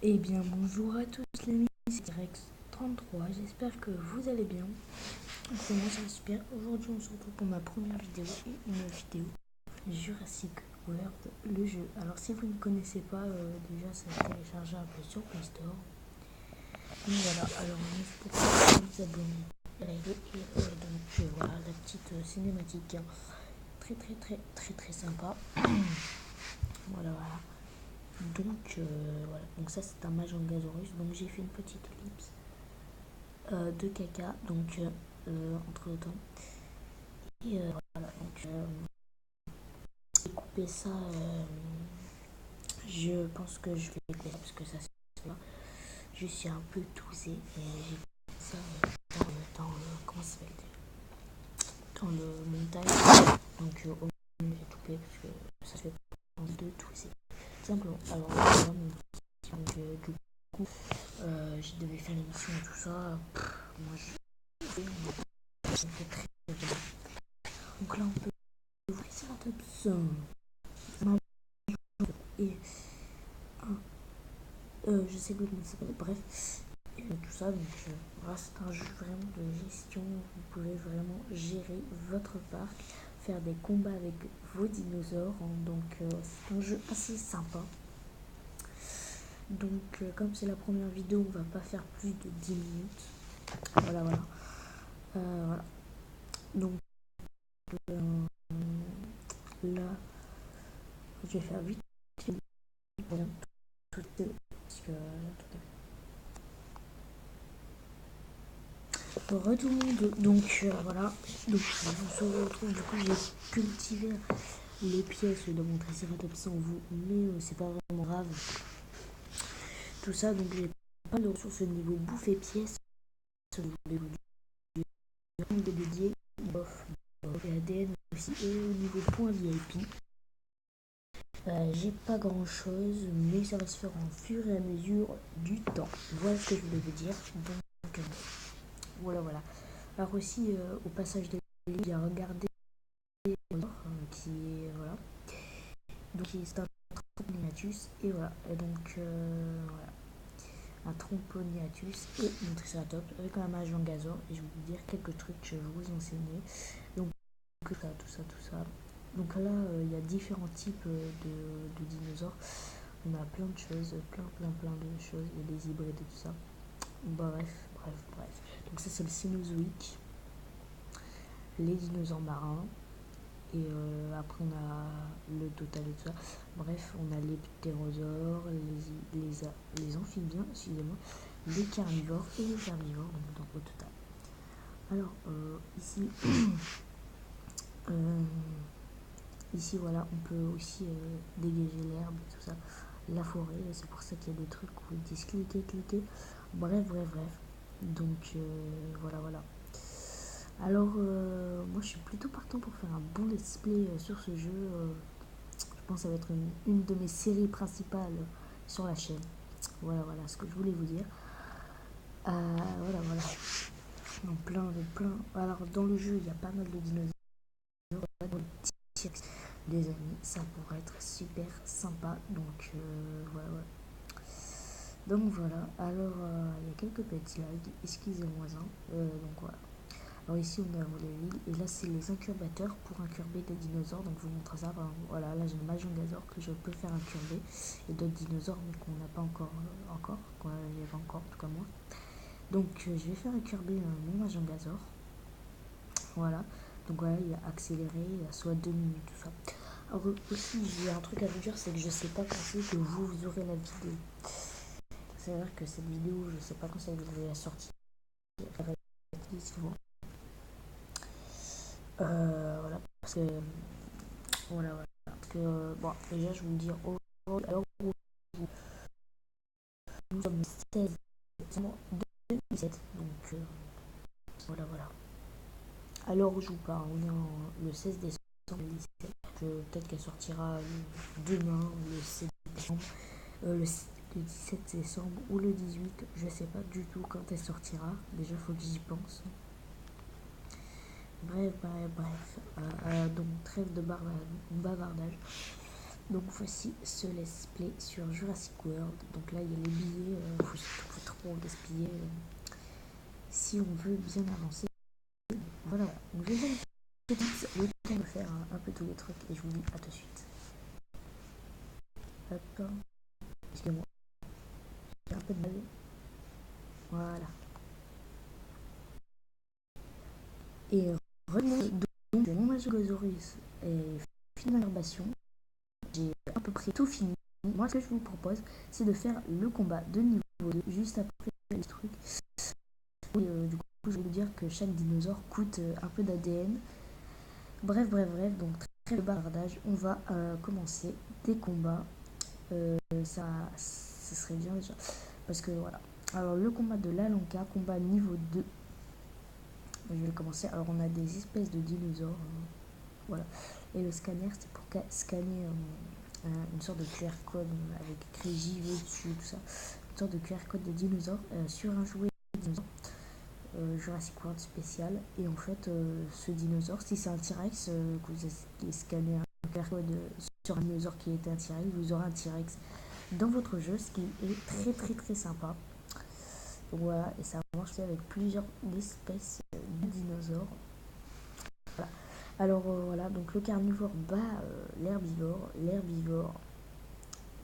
Eh bien, bonjour à tous les amis, c'est Rex33, j'espère que vous allez bien. Donc, moi, ça va super. Aujourd'hui, on se retrouve pour ma première vidéo et une vidéo Jurassic World, le jeu. Alors, si vous ne connaissez pas, déjà, ça a téléchargé un peu sur Play Store. Donc, voilà, alors, n'hésitez pas à vous abonner, liker et donc, voilà, la petite cinématique, hein. Très sympa. Voilà, voilà. Donc, voilà. Donc ça, c'est un Majungasaurus. Donc, j'ai fait une petite ellipse de caca. Donc, entre temps. Et voilà. Donc, j'ai coupé ça. Je pense que je vais couper parce que ça se fait pas. Je suis un peu toussée et j'ai coupé ça dans le, comment ça s'appelle, dans le montage. Donc, au milieu, j'ai coupé parce que ça se fait pas de tousser. Simplement. Alors, voilà, donc, du coup, je devais faire l'émission et tout ça. Moi, je fais très bien. Donc là, on peut ouvrir Triceratops. Et je sais plus comment ça s'appelle. Bref, et tout ça. Donc, voilà, c'est un jeu vraiment de gestion. Vous pouvez vraiment gérer votre parc, faire des combats avec vos dinosaures. Donc, c'est un jeu assez sympa. Donc, comme c'est la première vidéo, on va pas faire plus de 10 minutes. Voilà, voilà. Voilà. Donc, là, je vais faire vite. Voilà. Tout, parce que, Bonjour tout le monde, donc voilà, donc on se retrouve, du coup j'ai cultivé les pièces de mon Triceratops sans vous, mais c'est pas vraiment grave, tout ça, donc j'ai pas de ressources au niveau bouffe et pièces, au niveau du dédié, bof, et ADN aussi, et au niveau point VIP, j'ai pas grand chose, mais ça va se faire au fur et à mesure du temps, voilà ce que je voulais vous dire, donc voilà voilà. Alors aussi, au passage de l'île, il y a regardé qui est voilà, donc c'est un Tromponiatus et voilà, et donc voilà, un Tromponiatus et une Triceratops avec un Majungasaur, et je vais vous dire quelques trucs que je vais vous enseigner. Donc tout ça. Donc là, il y a différents types de dinosaures. On a plein de choses, plein de choses, il y a des hybrides et tout ça. Bref. Donc ça c'est le Cénozoïque, les dinosaures marins. Et après, on a le total et tout ça. Bref, on a les ptérosaures, les amphibiens, excusez-moi, les carnivores et les herbivores, donc au total. Alors, ici, ici, voilà, on peut aussi dégager l'herbe et tout ça, la forêt. C'est pour ça qu'il y a des trucs où ils disent cliquer. Bref. Donc, voilà. Alors, moi je suis plutôt partant pour faire un bon let's play sur ce jeu. Je pense que ça va être une de mes séries principales sur la chaîne. Voilà ce que je voulais vous dire. Voilà. Donc, plein. Alors, dans le jeu, il y a pas mal de dinosaures. Les amis, ça pourrait être super sympa. Donc, voilà. Donc, voilà. Alors, il y a quelques petits lags. Excusez-moi. Donc, voilà. Alors ici on a les villes et là c'est les incubateurs pour incurber des dinosaures. Donc je vous montre ça. Voilà, là j'ai le Majungasaur que je peux faire incurber et d'autres dinosaures mais qu'on n'a pas encore, qu'on n'avait pas encore en tout cas moi. Donc je vais faire incurber mon Majungasaur. Voilà. Donc voilà, il a accéléré, il a soit 2 minutes tout ça. Alors aussi j'ai un truc à vous dire, c'est que je sais pas quand c'est que vous aurez la vidéo. C'est vrai que cette vidéo, je sais pas quand ça va la sortir. Voilà, parce que voilà. Parce que bon, déjà je vais vous dire, alors nous sommes le 16 décembre 2017, donc voilà. Alors je vous parle, on est le 16 décembre 2017. Peut-être qu'elle sortira demain, le 7 décembre, le 17 décembre ou le 18, je sais pas du tout quand elle sortira. Déjà faut que j'y pense. Bref. Donc trêve de bavardage. Donc voici ce let's play sur Jurassic World. Donc là il y a les billets, faut trop gaspiller si on veut bien avancer. Voilà, donc je vais le temps de faire un peu tous les trucs et je vous dis à tout de suite. Hop, excusez-moi, j'ai un peu de mal. Voilà. Et revenons donc mon Majogosaurus et Finalisation. J'ai à peu près tout fini. Moi ce que je vous propose c'est de faire le combat de niveau 2 juste après les trucs. Et, du coup je vais vous dire que chaque dinosaure coûte un peu d'ADN. Bref, donc très le bavardage, on va commencer des combats. Ça serait bien déjà. Parce que voilà. Alors le combat de l'Alanka, combat niveau 2. Je vais le commencer. Alors on a des espèces de dinosaures. Voilà. Et le scanner c'est pour scanner une sorte de QR code avec écrit JV dessus, tout ça. Une sorte de QR code de dinosaure sur un jouet de dinosaure. Jurassic World spécial. Et en fait, ce dinosaure, si c'est un T-Rex, que vous avez scanné un QR code sur un dinosaure qui était un T-Rex, vous aurez un T-Rex dans votre jeu, ce qui est très sympa. Donc voilà, et ça marche avec plusieurs espèces de dinosaures. Voilà. Alors voilà, donc le carnivore bat l'herbivore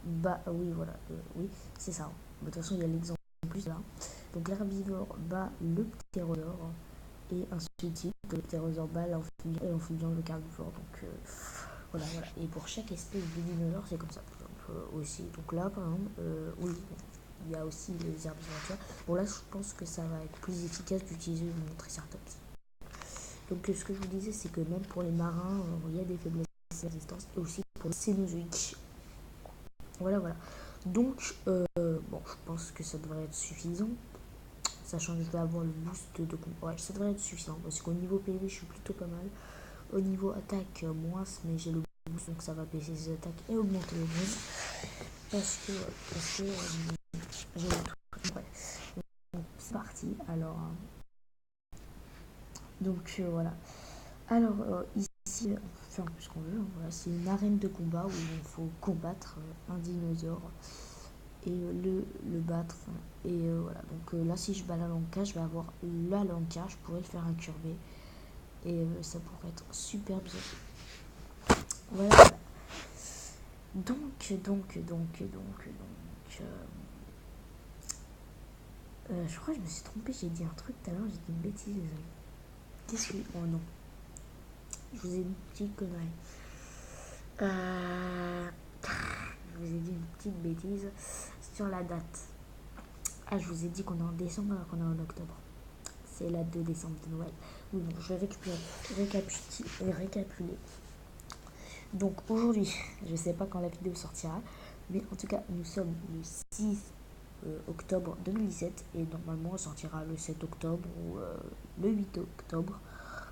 bat, oui voilà, oui, c'est ça. De toute façon, il y a l'exemple en plus là. Donc l'herbivore bat le ptérosaure et ainsi de suite. Le ptérosaure bat l'amphibien le carnivore. Donc voilà. Et pour chaque espèce de dinosaure, c'est comme ça. Aussi. Donc là, par exemple, oui, il y a aussi les herbivores. Bon là, je pense que ça va être plus efficace d'utiliser mon Triceratops. Donc ce que je vous disais, c'est que même pour les marins, il y a des faiblesses de résistance et aussi pour les cénozoïques. Voilà. Donc, bon, je pense que ça devrait être suffisant. Sachant que je vais avoir le boost de combat. Ouais, ça devrait être suffisant. Parce qu'au niveau PV, je suis plutôt pas mal. Au niveau attaque, moins, mais j'ai le boost. Donc ça va baisser les attaques et augmenter le boost. Parce que j'ai le tout. Ouais. Donc c'est parti. Alors, donc voilà. Alors ici, on peut faire un peu ce qu'on veut. Voilà, c'est une arène de combat où il faut combattre un dinosaure et le battre. Et voilà, donc là, si je bats la Lanka, je vais avoir la Lanka, je pourrais le faire incurver. Et ça pourrait être super bien. Voilà. Donc, je crois que je me suis trompée, j'ai dit un truc tout à l'heure, j'ai dit une bêtise. Qu'est-ce que... Oh non. Je vous ai dit une petite connerie. Je vous ai dit une petite bêtise sur la date. Ah, je vous ai dit qu'on est en décembre alors qu'on est en octobre. C'est la 2 décembre de Noël. Oui, bon, je vais récapituler. Donc aujourd'hui, je ne sais pas quand la vidéo sortira, mais en tout cas, nous sommes le 6 octobre 2017 et normalement, elle sortira le 7 octobre ou le 8 octobre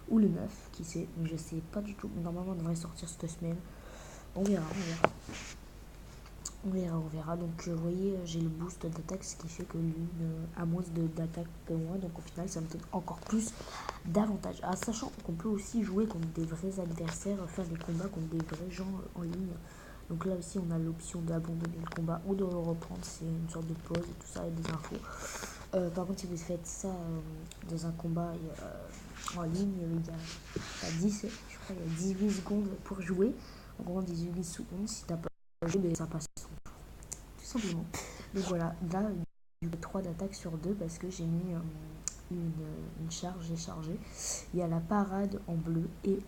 ou le 9, qui sait, je sais pas du tout. Normalement, on devrait sortir cette semaine. On verra. Donc, vous voyez, j'ai le boost d'attaque, ce qui fait que l'une a moins d'attaque que moi. Donc, au final, ça me donne encore plus d'avantages. Ah, sachant qu'on peut aussi jouer contre des vrais adversaires, faire des combats contre des vrais gens en ligne. Donc là aussi, on a l'option d'abandonner le combat ou de le reprendre. C'est une sorte de pause et tout ça, et des infos. Par contre, si vous faites ça dans un combat en ligne, il y a 10, je crois, il y a 18 secondes pour jouer. En gros, 18 secondes, si t'as pas joué, ça passe tout simplement. Donc voilà, là, il y a 3 d'attaque sur 2 parce que j'ai mis une charge, j'ai chargé. Il y a la parade en bleu et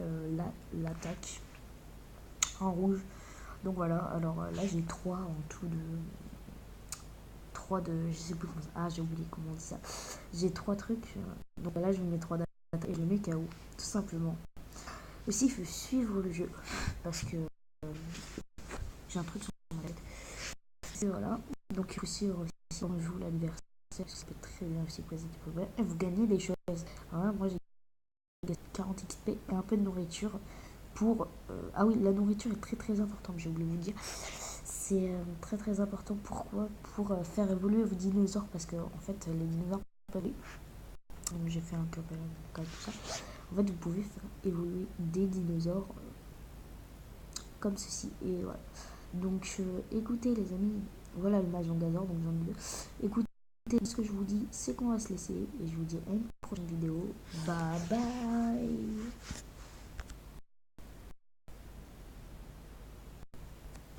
l'attaque en rouge. Donc voilà, alors là j'ai 3 en tout de... 3 de... Je sais plus comment ça... Ah, j'ai oublié comment on dit ça. J'ai 3 trucs. Donc là je mets 3 d'attaque et je mets KO, tout simplement. Aussi, il faut suivre le jeu parce que j'ai un truc sur ma tête. Et voilà. Donc il faut suivre aussi quand on joue l'adversaire. Ça peut très bien aussi poser des problèmes. Et vous gagnez des choses. Alors là, moi j'ai 40 XP et un peu de nourriture pour... Ah oui, la nourriture est très importante, j'ai oublié de vous dire. C'est très important. Pourquoi? Pour faire évoluer vos dinosaures. Parce que en fait, les dinosaures peuvent... Donc j'ai fait un peu tout ça. En fait, vous pouvez faire évoluer des dinosaures comme ceci. Et voilà. Donc écoutez les amis, voilà le Mahjong Gazor, donc j'en ai deux. Écoutez, ce que je vous dis, c'est qu'on va se laisser et je vous dis à une prochaine vidéo. Bye bye.